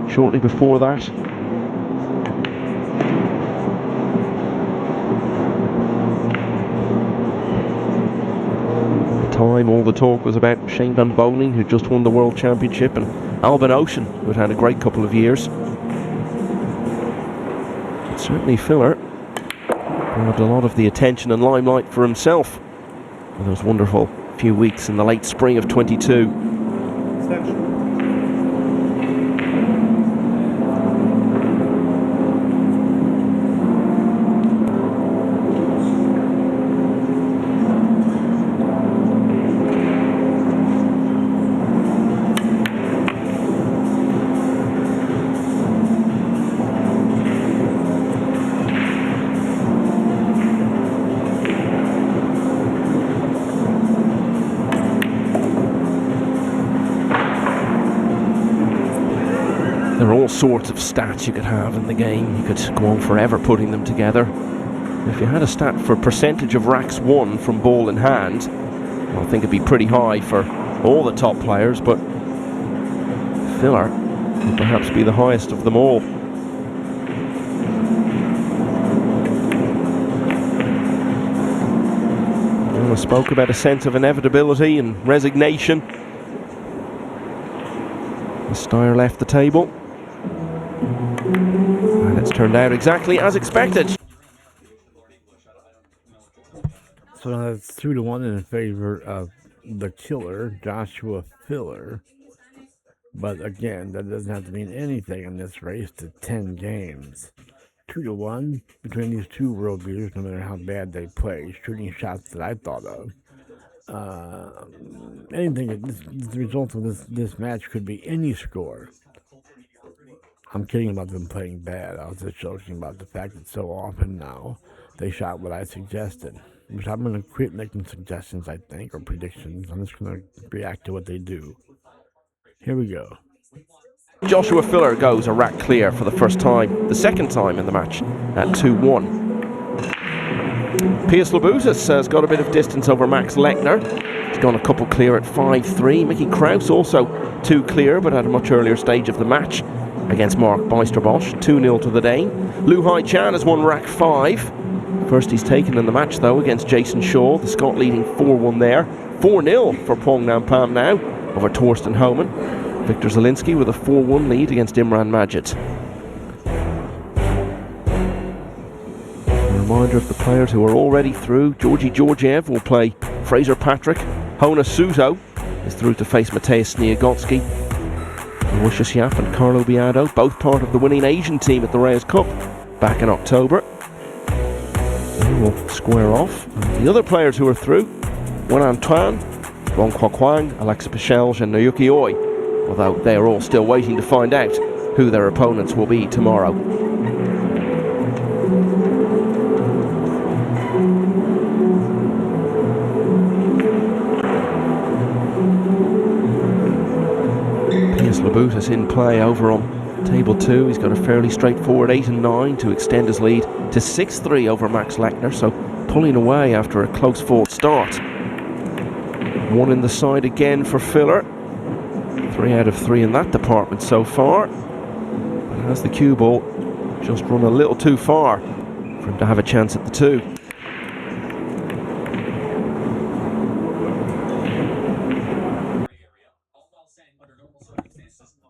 shortly before that. At the time, all the talk was about Shane Van Boening, who just won the World Championship, and Albin Ocean, who'd had a great couple of years. Certainly Filler grabbed a lot of the attention and limelight for himself in those wonderful few weeks in the late spring of 22. There are all sorts of stats you could have in the game. You could go on forever putting them together. If you had a stat for percentage of racks won from ball in hand, I think it'd be pretty high for all the top players, but Filler would perhaps be the highest of them all. I spoke about a sense of inevitability and resignation. Styer left the table. And it's turned out exactly as expected. So that's 2-1 in favor of the killer, Joshua Filler. But again, that doesn't have to mean anything in this race to 10 games. 2-1 between these two world beaters, no matter how bad they play. Shooting shots that I thought of. Anything, the result of this match could be any score. I'm kidding about them playing bad. I was just joking about the fact that so often now they shot what I suggested. Which I'm going to quit making suggestions, I think, or predictions. I'm just going to react to what they do. Here we go. Joshua Filler goes a rack clear for the first time, the second time in the match, at 2-1. Pius Labutis has got a bit of distance over Max Lechner. He's gone a couple clear at 5-3. Mickey Kraus also 2 clear, but at a much earlier stage of the match against Mark Bijsterbosch, 2-0 to the Dane. Lu Hai Chan has won rack 5. First he's taken in the match though against Jason Shaw, the Scot leading 4-1 there. 4-0 for Pong Nam Pam now over Torsten Homan. Victor Zielinski with a 4-1 lead against Imran Majid. A reminder of the players who are already through. Georgi Georgiev will play Fraser Patrick. Hona Suto is through to face Mateusz Sniegotsky. Wishes Yap and Carlo Biado, both part of the winning Asian team at the Reyes Cup back in October. They will square off. And the other players who are through, Wen Antoine, Wong Kwa Kwang, Alexa Pichelge and Naoki Oi, although they are all still waiting to find out who their opponents will be tomorrow. Pius Labutis in play over on table 2. He's got a fairly straightforward 8 and 9 to extend his lead to 6-3 over Max Lechner, so pulling away after a close fought start. 1 in the side again for Filler. 3 out of 3 in that department so far. But has the cue ball just run a little too far for him to have a chance at the 2.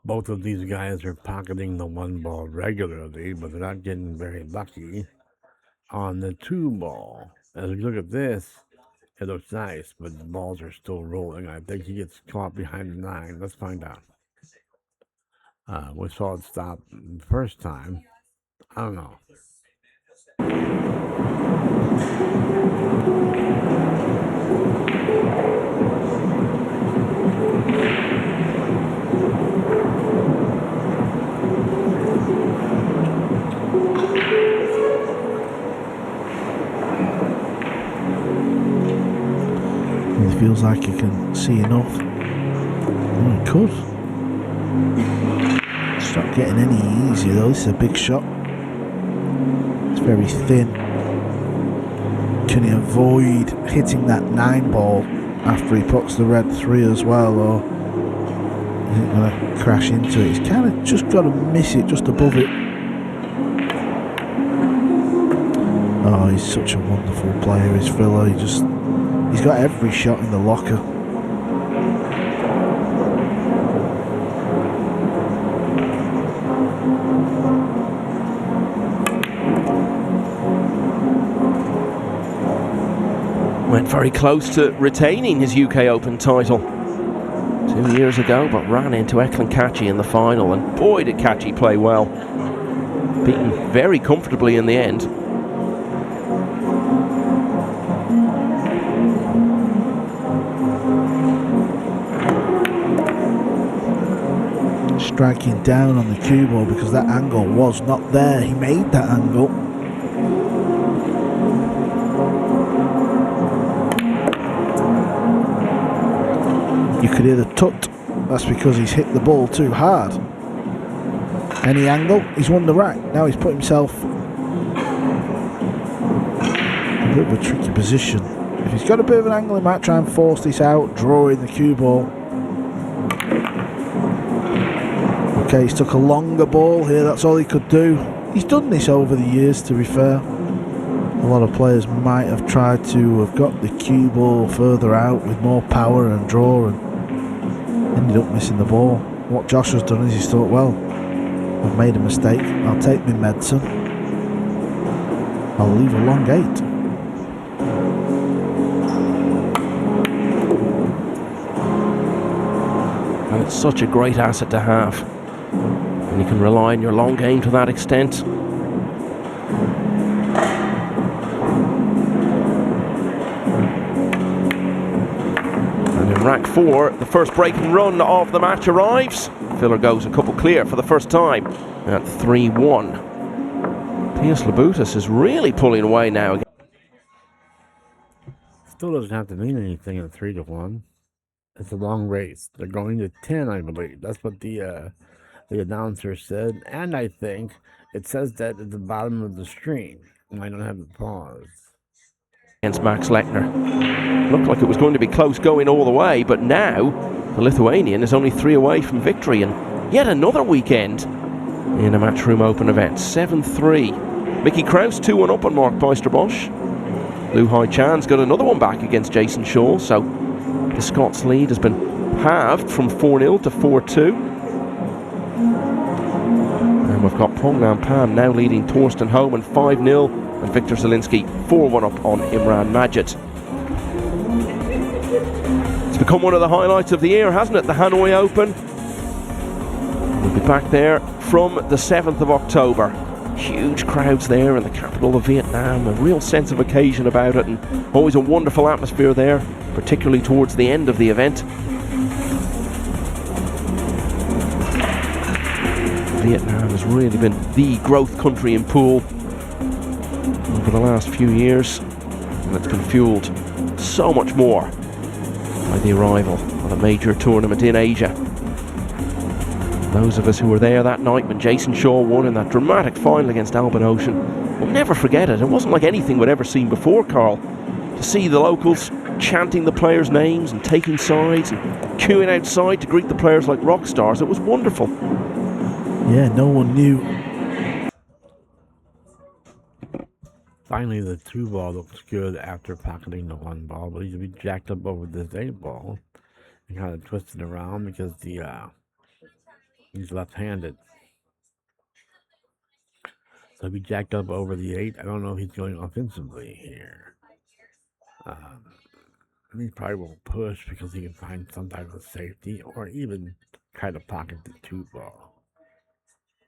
Both of these guys are pocketing the 1 ball regularly, but they're not getting very lucky on the 2 ball. As we look at this, it looks nice, but the balls are still rolling. I think he gets caught behind the 9. Let's find out. We saw it stop the first time. I don't know. He feels like he can see enough. Oh, he could. It's not getting any easier though. This is a big shot. It's very thin. Can he avoid hitting that 9 ball after he puts the red 3 as well, or is it going to crash into it? He's kind of just got to miss it just above it. Oh, he's such a wonderful player, is Philo. He's got every shot in the locker. Went very close to retaining his UK Open title 2 years ago, but ran into Eklund Kachi in the final, and boy did Kachi play well. Beaten very comfortably in the end. Striking down on the cue ball because that angle was not there. He made that angle. You could hear the tut. That's because he's hit the ball too hard. Any angle, he's won the rack. Now he's put himself in a bit of a tricky position. If he's got a bit of an angle, he might try and force this out, drawing the cue ball. Okay, he's took a longer ball here. That's all he could do. He's done this over the years, to be fair. A lot of players might have tried to have got the cue ball further out with more power and draw, and ended up missing the ball. What Josh has done is he's thought, well, I've made a mistake. I'll take my medicine. I'll leave a long 8. And it's such a great asset to have. And you can rely on your long game to that extent. And in rack 4, the first breaking run of the match arrives. Filler goes a couple clear for the first time at 3-1. Pius Labutis is really pulling away now. Still doesn't have to mean anything in 3-1. It's a long race. They're going to 10, I believe. That's what the announcer said. And I think it says that at the bottom of the stream. I don't have the pause. Against Max Lechner. Looked like it was going to be close going all the way, but now the Lithuanian is only 3 away from victory, and yet another weekend in a Matchroom Open event. 7-3. Mickey Kraus 2-1 up on Mark Beisterbosch. Lu Hai Chan's got another one back against Jason Shaw, so the Scots lead has been halved from 4-0 to 4-2. And we've got Pongnam Pan now leading Torsten Homan 5-0, and Victor Zielinski 4-1 up on Imran Majid. It's become one of the highlights of the year, hasn't it? The Hanoi Open. We'll be back there from the 7th of October. Huge crowds there in the capital of Vietnam, a real sense of occasion about it, and always a wonderful atmosphere there, particularly towards the end of the event. Vietnam has really been the growth country in pool over the last few years, and it's been fueled so much more by the arrival of a major tournament in Asia. Those of us who were there that night when Jason Shaw won in that dramatic final against Albin Ocean will never forget it. It wasn't like anything we'd ever seen before, Carl. To see the locals chanting the players' names and taking sides and queuing outside to greet the players like rock stars, it was wonderful. Yeah, no one knew. Finally, the 2 ball looks good after pocketing the 1 ball, but he's been jacked up over this 8 ball and kind of twisted around because he's left-handed. So he'll be jacked up over the 8. I don't know if he's going offensively here. He probably will push because he can find some type of safety, or even try to pocket the 2 ball.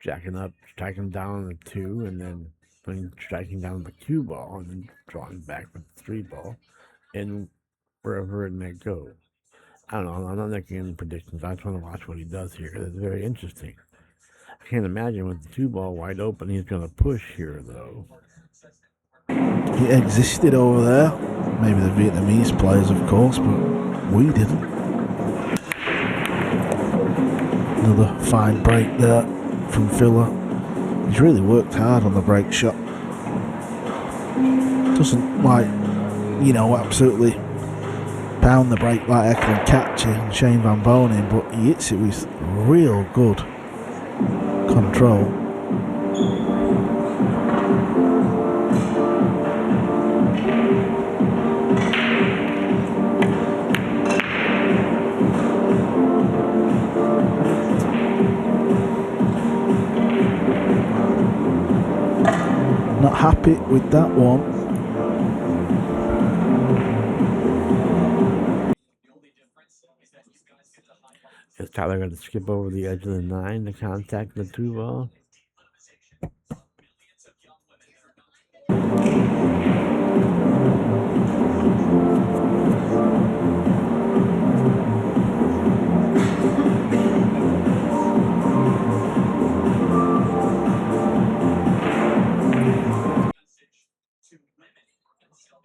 Jacking up, striking down on the 2, and then when striking down the cue ball and then drawing back with the 3 ball and wherever it may go. I don't know. I'm not making any predictions. I just want to watch what he does here. It's very interesting. I can't imagine with the 2 ball wide open, he's going to push here, though. It existed over there. Maybe the Vietnamese players, of course, but we didn't. Another fine break there from Filler. He's really worked hard on the break shot. Doesn't absolutely pound the break like Eklund Catchy and Shane Van Bonen, but he hits it with real good control. Not happy with that one. Is Tyler going to skip over the edge of the 9 to contact the 2 ball?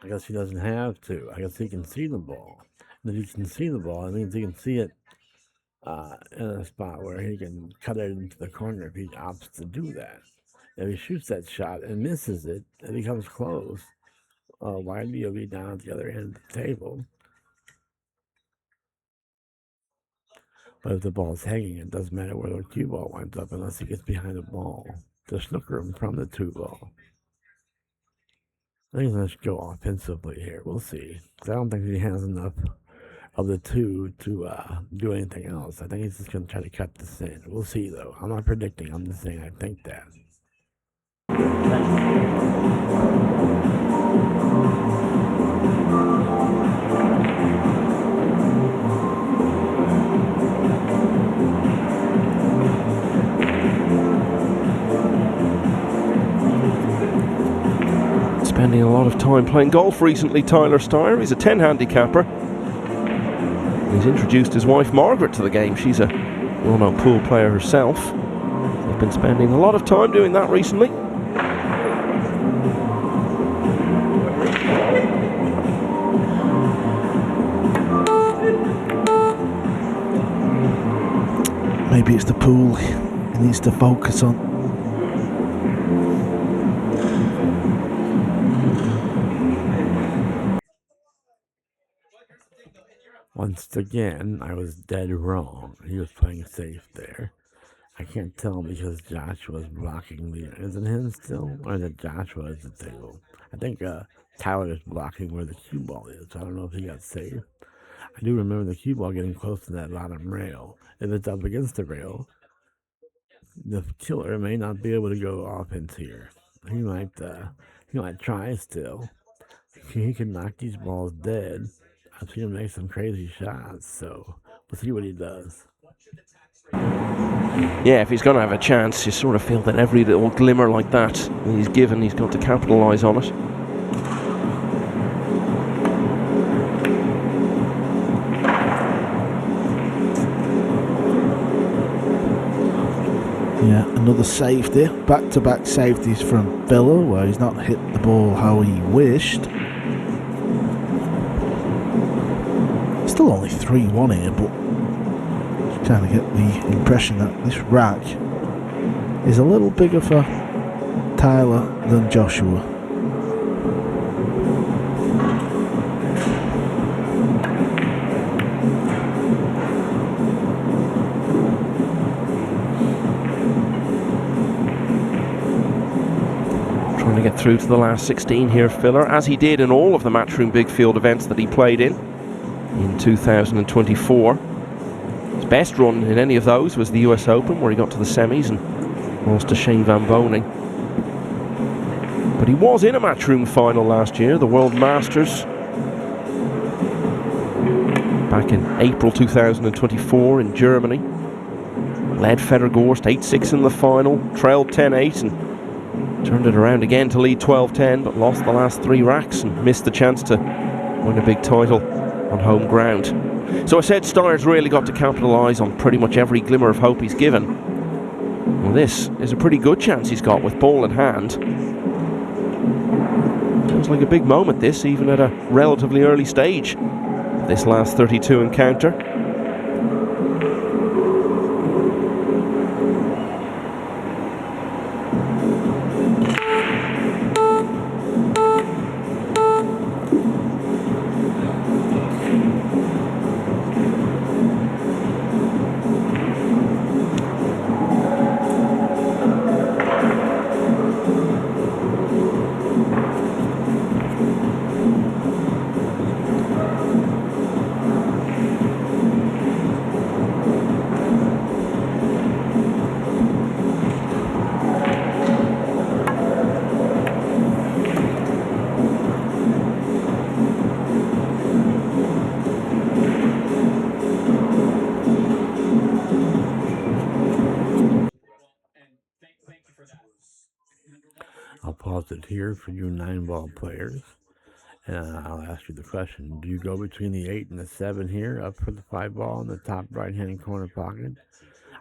I guess he doesn't have to. I guess he can see the ball. And if he can see the ball, it means he can see it in a spot where he can cut it into the corner if he opts to do that. If he shoots that shot and misses it, and he comes close, Wiley will be down at the other end of the table. But if the ball's hanging, it doesn't matter where the cue ball winds up unless he gets behind the ball to snooker him from the 2 ball. I think he's going to go offensively here. We'll see. I don't think he has enough of the 2 to do anything else. I think he's just going to try to cut this in. We'll see, though. I'm not predicting. I'm just saying I think that. Spending a lot of time playing golf recently, Tyler Styer. He's a 10 handicapper. He's introduced his wife Margaret to the game. She's a well-known pool player herself. They've been spending a lot of time doing that recently. Maybe it's the pool he needs to focus on. Once again, I was dead wrong. He was playing safe there. I can't tell because Joshua was blocking the... Is it him still? Or is it Joshua at the table? I think Tyler is blocking where the cue ball is. I don't know if he got saved. I do remember the cue ball getting close to that bottom rail. If it's up against the rail, the killer may not be able to go offense here. He might try still. He can knock these balls dead. I've seen him make some crazy shots, so we'll see what he does. Yeah, if he's going to have a chance, you sort of feel that every little glimmer like that he's given, he's got to capitalise on it. Yeah, another safety. Back-to-back safeties from Villa, where he's not hit the ball how he wished. Still only 3-1 here, but you kind of get the impression that this rack is a little bigger for Tyler than Joshua. Trying to get through to the last 16 here, Filler, as he did in all of the Matchroom Big Field events that he played in 2024. His best run in any of those was the US Open, where he got to the semis and lost to Shane Van Bonen. But he was in a Matchroom final last year, the World Masters, back in April 2024 in Germany. Led Federgorst 8-6 in the final, trailed 10-8, and Turned it around again to lead 12-10, but lost the last 3 racks and missed the chance to win a big title on home ground. So I said Styer's really got to capitalise on pretty much every glimmer of hope he's given. Well, this is a pretty good chance he's got with ball in hand. Feels like a big moment, this, even at a relatively early stage of this last 32 encounter. I'll pause it here for you 9-ball players, and I'll ask you the question. Do you go between the 8 and the 7 here, up for the 5-ball in the top right-hand corner pocket?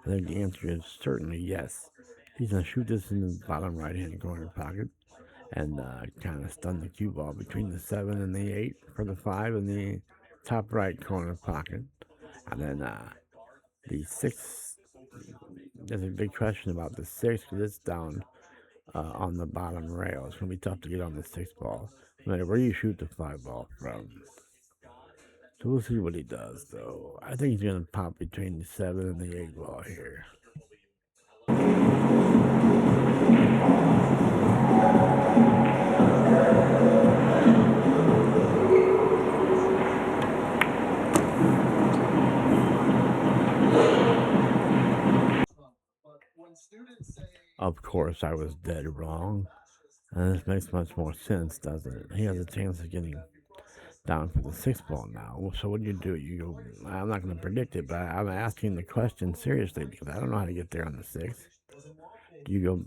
I think the answer is certainly yes. He's going to shoot this in the bottom right-hand corner pocket and kind of stun the cue ball between the 7 and the 8 for the 5 in the top right corner pocket. And then the 6, there's a big question about the 6 because it's down on the bottom rail. It's going to be tough to get on the 6 ball, no matter where you shoot the 5 ball from. So we'll see what he does, though. I think he's going to pop between the 7 and the 8 ball here. Of course, I was dead wrong. And this makes much more sense, doesn't it? He has a chance of getting down for the 6 ball now. So what do? You go, I'm not going to predict it, but I'm asking the question seriously because I don't know how to get there on the 6. Do you go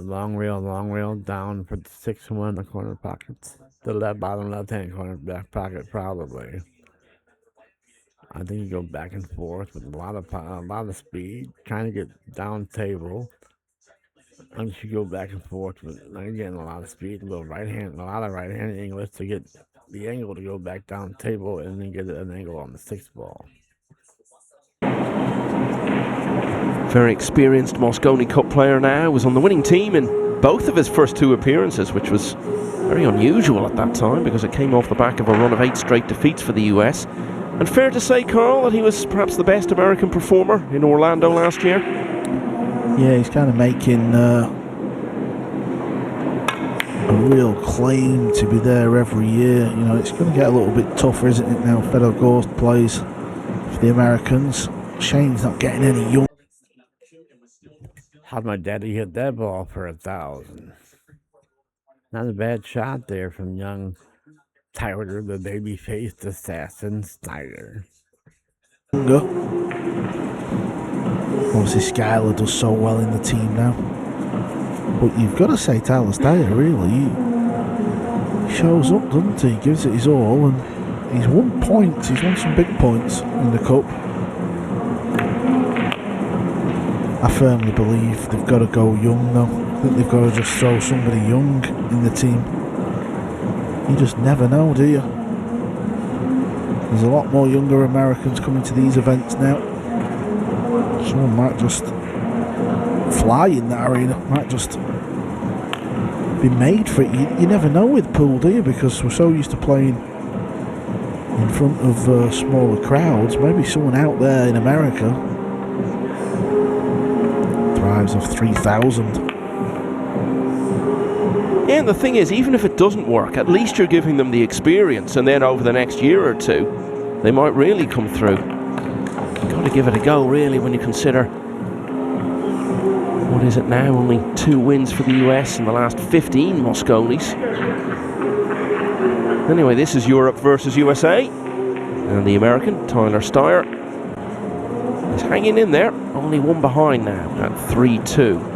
long rail down for the 6 and 1 in the corner pockets? The bottom left-hand corner back pocket, probably. I think you go back and forth with a lot of speed, trying to get down table. And you go back and forth with, again, a lot of speed, a lot of right-hand English to get the angle to go back down table and then get an angle on the 6 ball. Very experienced Mosconi Cup player now, was on the winning team in both of his first 2 appearances, which was very unusual at that time because it came off the back of a run of 8 straight defeats for the US. And fair to say, Carl, that he was perhaps the best American performer in Orlando last year? Yeah, he's kind of making a real claim to be there every year. You know, it's going to get a little bit tougher, isn't it, now? Fedor Gorst plays for the Americans. Shane's not getting any young. How'd my daddy hit that ball for 1,000? Not a bad shot there from young Tyler, the baby-faced assassin Styer. Obviously, Skyler does so well in the team now. But you've got to say Tyler Styer, really. He shows up, doesn't he? Gives it his all, and he's won points. He's won some big points in the Cup. I firmly believe they've got to go young, though. I think they've got to just throw somebody young in the team. You just never know, do you? There's a lot more younger Americans coming to these events now. Someone might just fly in that arena, might just be made for it. You never know with pool, do you? Because we're so used to playing in front of smaller crowds. Maybe someone out there in America thrives of 3,000. Yeah, and the thing is, even if it doesn't work, at least you're giving them the experience, and then over the next year or 2, they might really come through. You've got to give it a go, really, when you consider, what is it now, only 2 wins for the US in the last 15 Mosconis. Anyway, this is Europe versus USA, and the American, Tyler Styer, is hanging in there, only 1 behind now, at 3-2.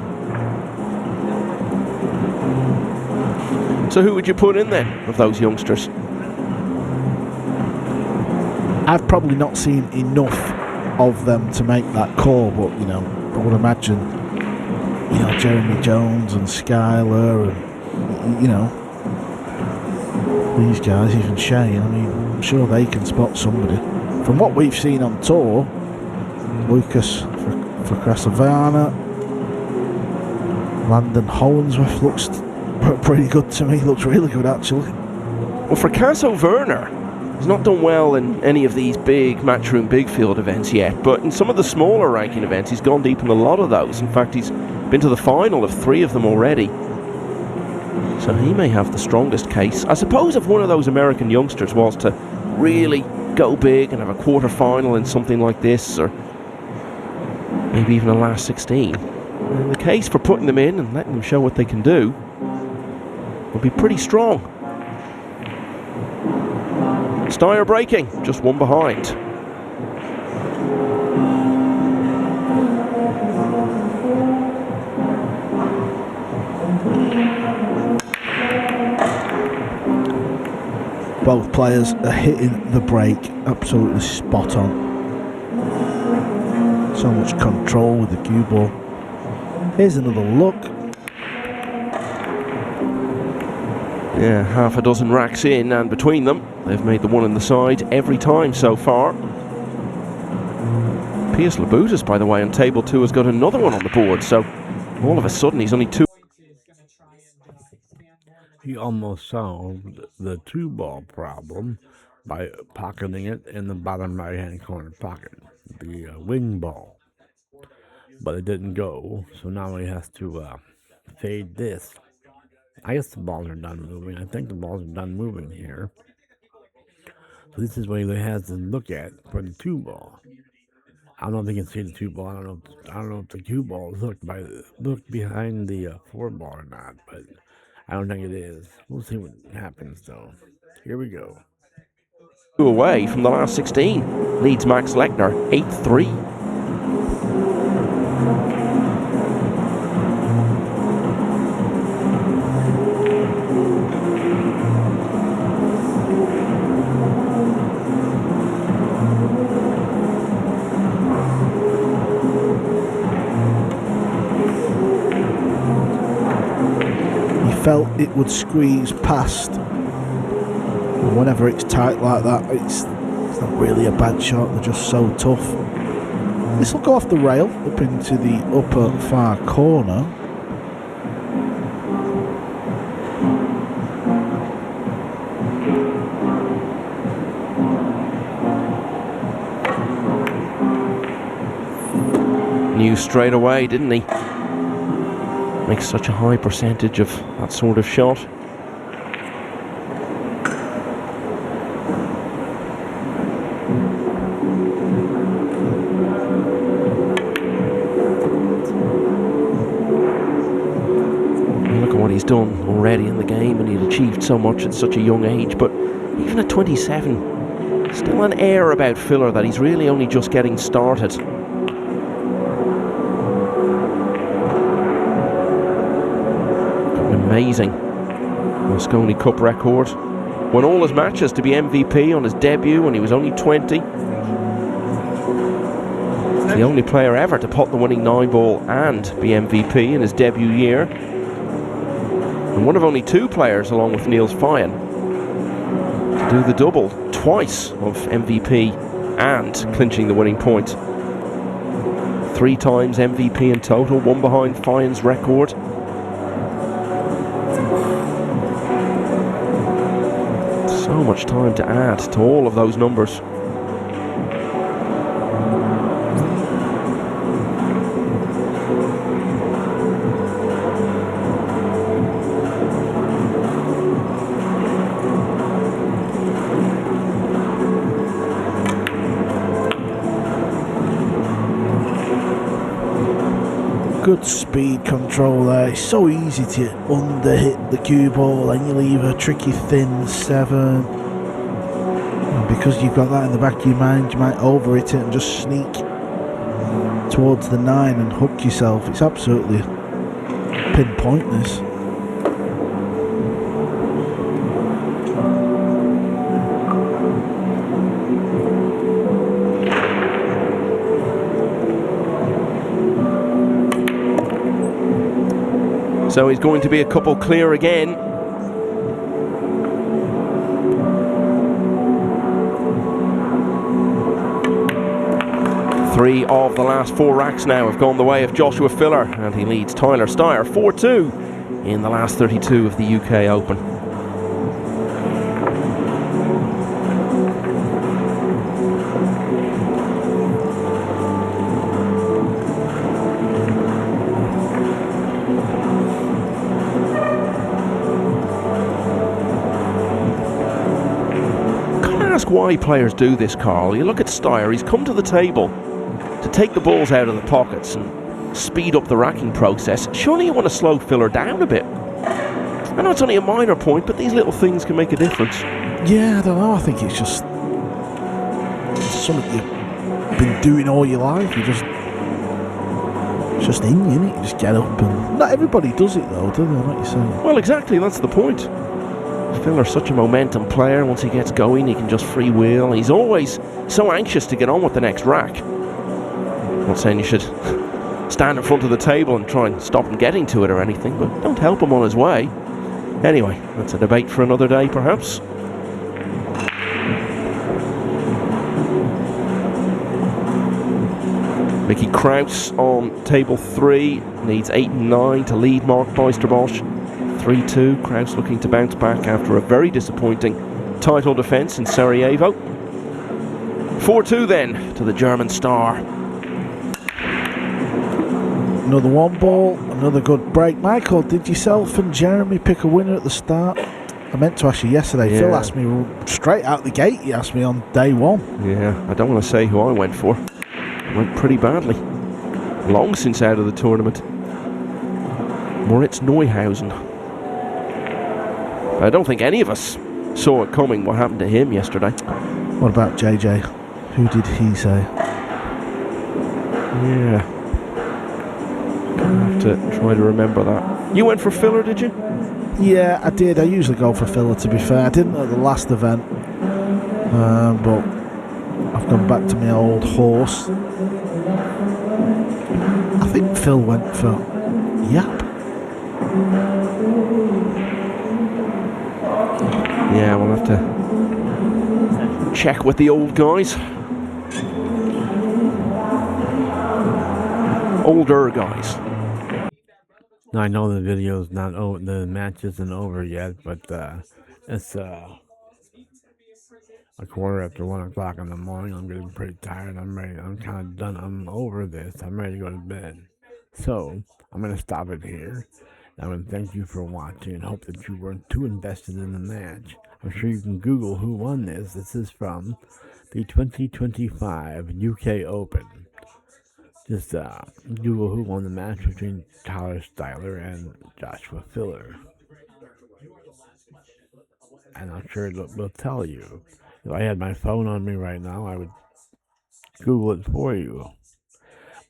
So who would you put in then of those youngsters? I've probably not seen enough of them to make that call, but I would imagine Jeremy Jones and Skyler and these guys, even Shane. I mean, I'm sure they can spot somebody. From what we've seen on tour, Lucas for Crasavana, Landon Hollinsworth looks pretty good to me. Looks really good, actually. Well, for Casso Werner, he's not done well in any of these big Matchroom Big Field events yet, but in some of the smaller ranking events, he's gone deep in a lot of those. In fact, he's been to the final of 3 of them already. So he may have the strongest case. I suppose if one of those American youngsters was to really go big and have a quarter final in something like this, or maybe even a last 16, then the case for putting them in and letting them show what they can do will be pretty strong. Styer breaking, just one behind. Both players are hitting the break absolutely spot on. So much control with the cue ball. Here's another look. Yeah, half a dozen racks in, and between them, they've made the one in the side every time so far. Piers Labutas, by the way, on table 2 has got another one on the board, so all of a sudden he's only 2. He almost solved the 2-ball problem by pocketing it in the bottom right-hand corner pocket, the wing ball. But it didn't go, so now he has to fade this. I guess the balls are done moving. I think the balls are done moving here. So this is what he has to look at for the 2-ball. I don't know if he can see the 2-ball. I don't know if the 2-ball is looked behind the 4-ball or not, but I don't think it is. We'll see what happens, though. Here we go. Away from the last 16. Leads Max Lechner 8-3. Felt it would squeeze past. And whenever it's tight like that, it's not really a bad shot. They're just so tough. This will go off the rail up into the upper far corner. Knew straight away, didn't he? Makes such a high percentage of that sort of shot. Look at what he's done already in the game, and he'd achieved so much at such a young age, but even at 27, still an air about Filler that he's really only just getting started. Amazing Mosconi Cup record. Won all his matches to be MVP on his debut when he was only 20. He's the only player ever to pot the winning 9-ball and be MVP in his debut year. And one of only 2 players, along with Niels Fyen, to do the double twice of MVP and clinching the winning point. 3 times MVP in total, one behind Fyen's record. So much time to add to all of those numbers. Good speed control there. It's so easy to under hit the cue ball and you leave a tricky thin 7. And because you've got that in the back of your mind, you might over hit it and just sneak towards the 9 and hook yourself. It's absolutely pinpoint this. So he's going to be a couple clear again. Three of the last four racks now have gone the way of Joshua Filler, and he leads Tyler Styer 4-2 in the last 32 of the UK Open. Can't ask why players do this, Carl. You look at Styer, he's come to the table to take the balls out of the pockets and speed up the racking process. Surely you want to slow Filler down a bit. I know it's only a minor point, but these little things can make a difference. Yeah, I don't know. I think it's just something you've been doing all your life. It's just in you, innit? You just get up and... Not everybody does it though, do they? Like you say. Well, exactly, that's the point. Filler's such a momentum player. Once he gets going, he can just freewheel. He's always so anxious to get on with the next rack. I'm not saying you should stand in front of the table and try and stop him getting to it or anything, but don't help him on his way. Anyway, that's a debate for another day, perhaps. Mickey Kraus on table 3 needs 8 and 9 to lead Mark Meisterbosch. 3-2. Kraus looking to bounce back after a very disappointing title defence in Sarajevo. 4-2 then to the German star. Another one ball, another good break. Michael, did yourself and Jeremy pick a winner at the start? I meant to ask you yesterday. Yeah. Phil asked me straight out the gate. He asked me on day one. Yeah, I don't want to say who I went for. Went pretty badly. Long since out of the tournament. Moritz Neuhausen. I don't think any of us saw it coming, what happened to him yesterday. What about JJ? Who did he say? Yeah. Gonna have to try to remember that. You went for Filler, did you? Yeah, I did. I usually go for Filler, to be fair. I didn't at the last event. But I've gone back to my old horse. I think Phil went for Yap. Yeah, we'll have to check with the old guys. Older guys. I know the video's not over, the match isn't over yet, but it's a quarter after 1 o'clock in the morning. I'm getting pretty tired. I'm ready. I'm kind of done. I'm over this. I'm ready to go to bed. So I'm gonna stop it here. I want to thank you for watching and hope that you weren't too invested in the match. I'm sure you can Google who won this. This is from the 2025 UK Open. Just Google who won the match between Tyler Styer and Joshua Filler. And I'm sure it'll tell you. If I had my phone on me right now, I would Google it for you.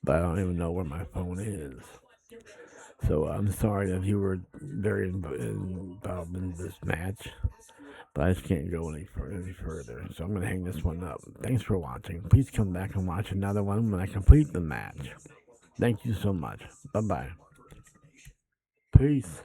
But I don't even know where my phone is. So I'm sorry if you were very involved in this match. But I just can't go any further. So I'm going to hang this one up. Thanks for watching. Please come back and watch another one when I complete the match. Thank you so much. Bye-bye. Peace.